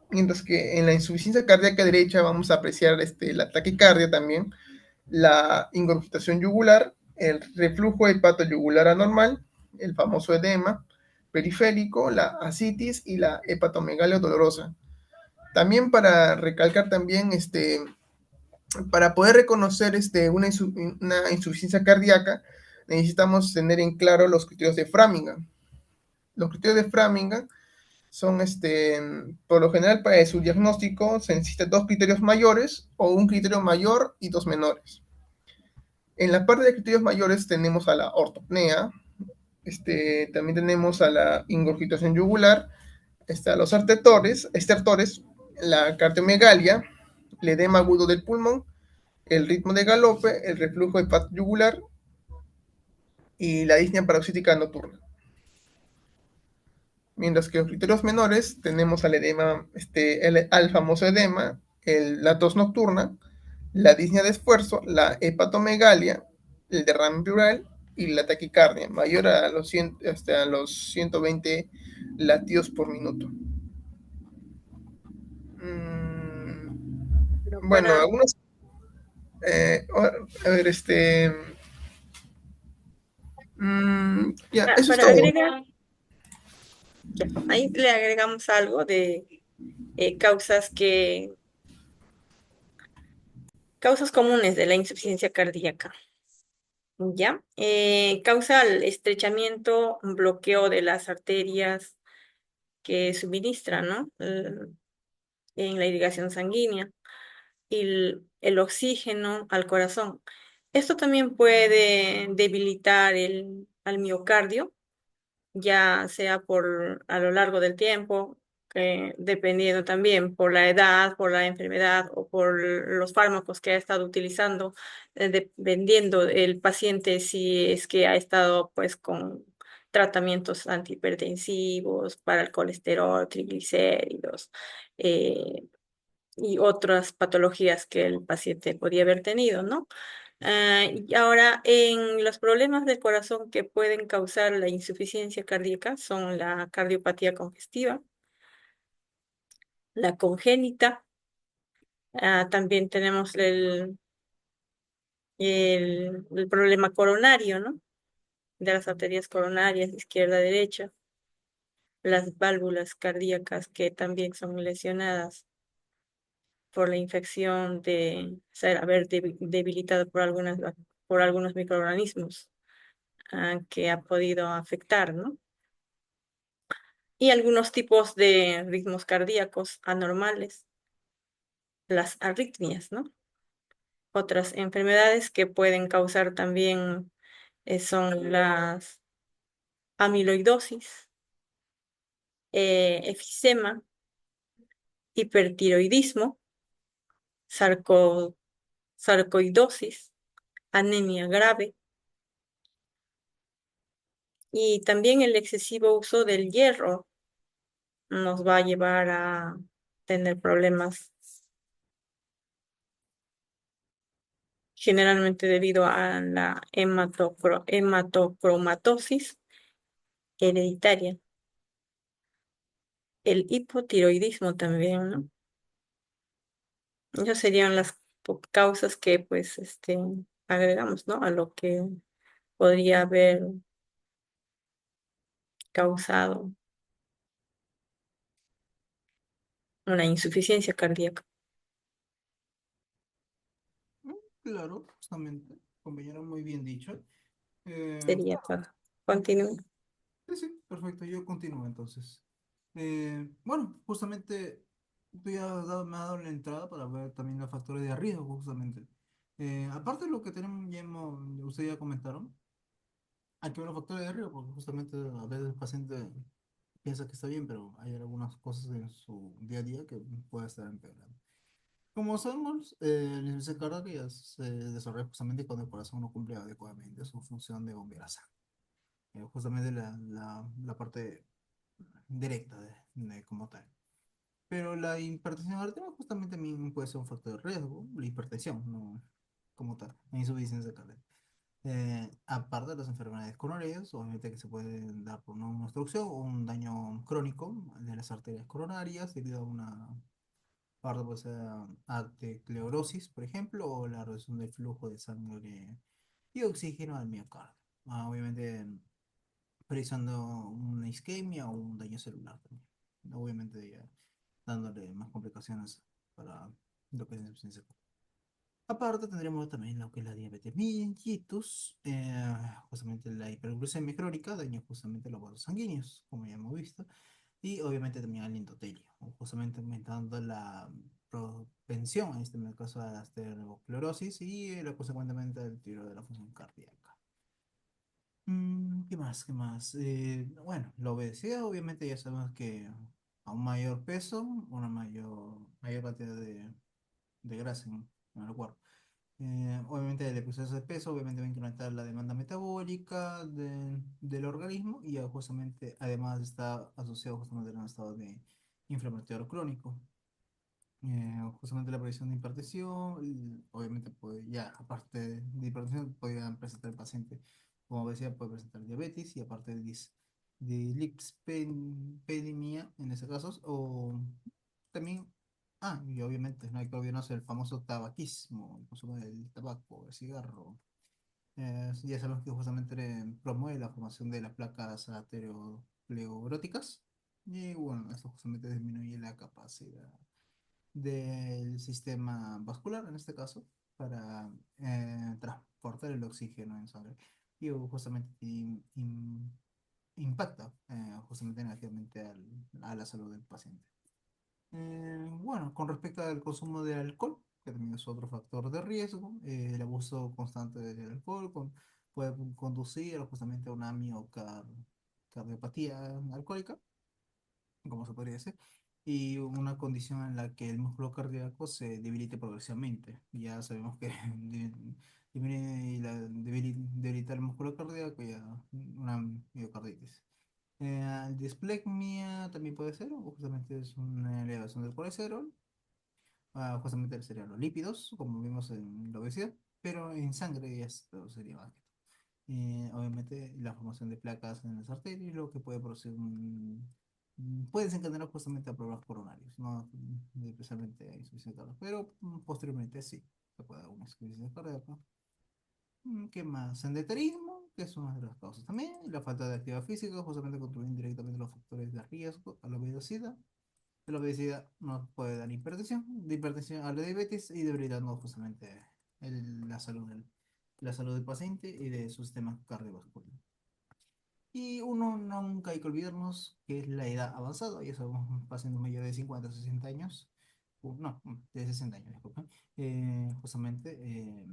Speaker 3: mientras que en la insuficiencia cardíaca derecha vamos a apreciar la taquicardia también, la ingurgitación yugular, el reflujo hepatoyugular anormal, el famoso edema periférico, la ascitis y la hepatomegalia dolorosa. También para recalcar también, para poder reconocer una insuficiencia cardíaca, necesitamos tener en claro los criterios de Framingham. Los criterios de Framingham son, por lo general, para su diagnóstico se necesitan dos criterios mayores o un criterio mayor y dos menores. En la parte de criterios mayores tenemos a la ortopnea, también tenemos a la ingurgitación yugular, a los estertores, la cardiomegalia, el edema agudo del pulmón, el ritmo de galope, el reflujo hepatoyugular y la disnea paroxística nocturna. Mientras que los criterios menores tenemos al edema, al famoso edema, la tos nocturna, la disnea de esfuerzo, la hepatomegalia, el derrame pleural y la taquicardia, mayor a los, 100, hasta los 120 latidos por minuto.
Speaker 4: Pero
Speaker 3: Bueno,
Speaker 4: para,
Speaker 3: algunos... a ver, ya, eso es
Speaker 4: para
Speaker 3: todo.
Speaker 4: agregar, ya, ahí le agregamos algo de causas causas comunes de la insuficiencia cardíaca. ¿Ya? Causa el estrechamiento, un bloqueo de las arterias que suministran, ¿no? En la irrigación sanguínea y el oxígeno al corazón. Esto también puede debilitar al miocardio, ya sea a lo largo del tiempo, dependiendo también por la edad, por la enfermedad o por los fármacos que ha estado utilizando, dependiendo el paciente si es que ha estado pues con tratamientos antihipertensivos para el colesterol, triglicéridos, eh, y otras patologías que el paciente podía haber tenido, ¿no? Y ahora, en los problemas del corazón que pueden causar la insuficiencia cardíaca son la cardiopatía congestiva, la congénita, también tenemos el problema coronario, ¿no? De las arterias coronarias, izquierda-derecha, las válvulas cardíacas que también son lesionadas por la infección de ser haber debilitado por algunos microorganismos que ha podido afectar, ¿no? Y algunos tipos de ritmos cardíacos anormales, las arritmias, ¿no? Otras enfermedades que pueden causar también son las amiloidosis, efisema, hipertiroidismo, sarco- sarcoidosis, anemia grave y también el excesivo uso del hierro nos va a llevar a tener problemas generalmente debido a la hematocromatosis hereditaria, el hipotiroidismo también, ¿no? Esas serían las causas que pues agregamos, ¿no? A lo que podría haber causado una insuficiencia cardíaca.
Speaker 1: Mm, claro, justamente, compañero, muy bien dicho.
Speaker 4: Sería todo. Continúo.
Speaker 1: Sí, sí, perfecto, yo continúo entonces. Bueno, justamente tú ya me has dado la entrada para ver también los factores de riesgo, justamente. Aparte de lo que tenemos, ustedes ya comentaron, hay que ver los factores de riesgo, porque justamente a veces el paciente piensa que está bien, pero hay algunas cosas en su día a día que puede estar empeorando. Como sabemos, la insuficiencia cardíaca se desarrolla justamente cuando el corazón no cumple adecuadamente su función de bombear la sangre. Justamente la parte directa de como tal. Pero la hipertensión arterial justamente también puede ser un factor de riesgo, la hipertensión, no como tal, la insuficiencia cardíaca. Aparte de las enfermedades coronarias, obviamente que se pueden dar por una obstrucción o un daño crónico de las arterias coronarias debido a una parte, pues, arteriosclerosis, por ejemplo, o la reducción del flujo de sangre y oxígeno al miocardio. Obviamente, realizando una isquemia o un daño celular también. Obviamente, ya dándole más complicaciones para lo que es insuficiencia cardíaca. Aparte tendremos también lo que es la diabetes mellitus, justamente la hiperglucemia crónica, daña justamente los vasos sanguíneos, como ya hemos visto, y obviamente también al endotelio, o justamente aumentando la propensión, en este caso, a la aterosclerosis y consecuentemente el tiro de la función cardíaca. ¿Qué más? ¿Qué más? Bueno, la obesidad, obviamente ya sabemos que a un mayor peso, una mayor cantidad de grasa en el cuerpo. Obviamente el exceso de peso obviamente va a incrementar la demanda metabólica del organismo y justamente además está asociado justamente a un estado de inflamatorio crónico. Justamente la aparición de hipertensión, y obviamente puede, ya aparte de hipertensión puede presentar el paciente, como decía, puede presentar diabetes y aparte de dislipidemia en ese caso, o también, y obviamente no hay que olvidarnos el famoso tabaquismo, el consumo del tabaco, el cigarro. Ya sabemos que justamente promueve la formación de las placas ateroscleróticas y bueno, esto justamente disminuye la capacidad del sistema vascular, en este caso, para transportar el oxígeno en sangre y justamente impacta justamente negativamente a la salud del paciente. Bueno, con respecto al consumo de alcohol, que también es otro factor de riesgo, el abuso constante del alcohol puede conducir justamente a una cardiopatía alcohólica, como se podría decir, y una condición en la que el músculo cardíaco se debilite progresivamente. Ya sabemos que debilitar el músculo cardíaco ya una miocarditis. Displegmia también puede ser, o justamente es una elevación del colesterol, justamente serían los lípidos, como vimos en la obesidad, pero en sangre esto sería más que todo. Obviamente la formación de placas en las arterias, lo que puede producir puede desencadenar justamente a problemas coronarios, no especialmente a insuficiencia cardíaca, pero posteriormente sí, se puede dar una insuficiencia cardíaca. ¿Qué más? Senderismo, que es una de las causas también, y la falta de actividad física, justamente contribuyen directamente los factores de riesgo a la obesidad. La obesidad nos puede dar hipertensión, de hipertensión a la diabetes y debilitando justamente la salud del paciente y de su sistema cardiovascular. Y uno nunca hay que olvidarnos que es la edad avanzada, ya somos pacientes mayores de 50 a 60 años, no, de 60 años, disculpen, justamente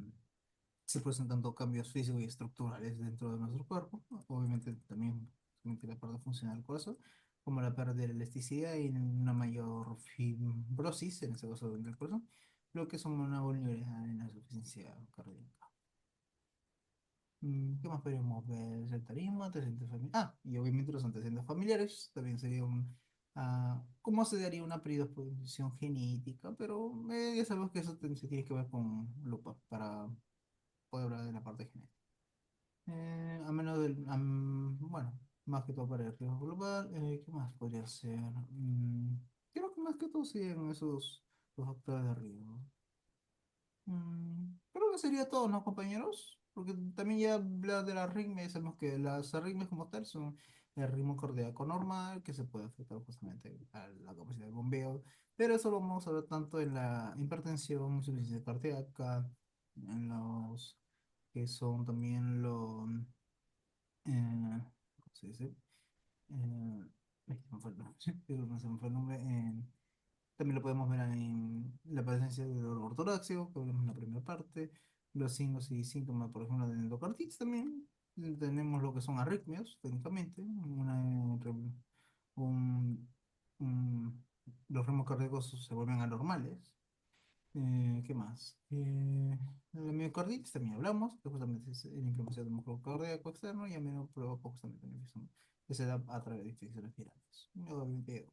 Speaker 1: se producen tanto cambios físicos y estructurales dentro de nuestro cuerpo, obviamente también la parte funcional del corazón, como la pérdida de elasticidad y una mayor fibrosis, en ese caso del corazón, lo que son una vulnerabilidad en la insuficiencia cardíaca. ¿Qué más podríamos ver? Sedentarismo, antecedentes familiares. Y obviamente los antecedentes familiares también sería ¿cómo se daría una predisposición genética? Pero ya sabemos que eso se tiene que ver con lupa para poder hablar de la parte genética. A menos bueno, más que todo para el riesgo global, ¿qué más podría ser? Creo que más que todo serían esos los factores de riesgo. Creo que sería todo, ¿no, compañeros? Porque también ya hablar de las arritmias, sabemos que las arritmias como tal son el ritmo cardíaco normal, que se puede afectar justamente a la capacidad de bombeo, pero eso lo vamos a ver tanto en la hipertensión, insuficiencia cardíaca, en los que son también los, ¿cómo se dice? Ay, se me fue el nombre, perdón, se me fue el nombre. También lo podemos ver en la presencia de dolor ortoráxico, que hablamos en la primera parte, los signos y síntomas, por ejemplo, de endocarditis también. Tenemos lo que son arritmias, técnicamente, un- un- los ritmos cardíacos se vuelven anormales. ¿Qué más? La miocarditis también hablamos, que justamente es la inflamación del músculo cardíaco externo y a menudo provoca justamente una infección que se da a través de infecciones virales. Obviamente,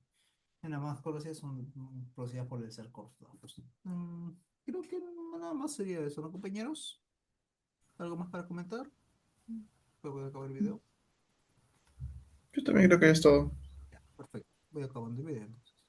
Speaker 1: en las más conocidas son producidas por el SARS-CoV-2. Creo que nada más sería eso, ¿no, compañeros? ¿Algo más para comentar? Luego de acabar el video.
Speaker 3: Yo también creo que es todo.
Speaker 1: Ya, perfecto. Voy acabando el video entonces.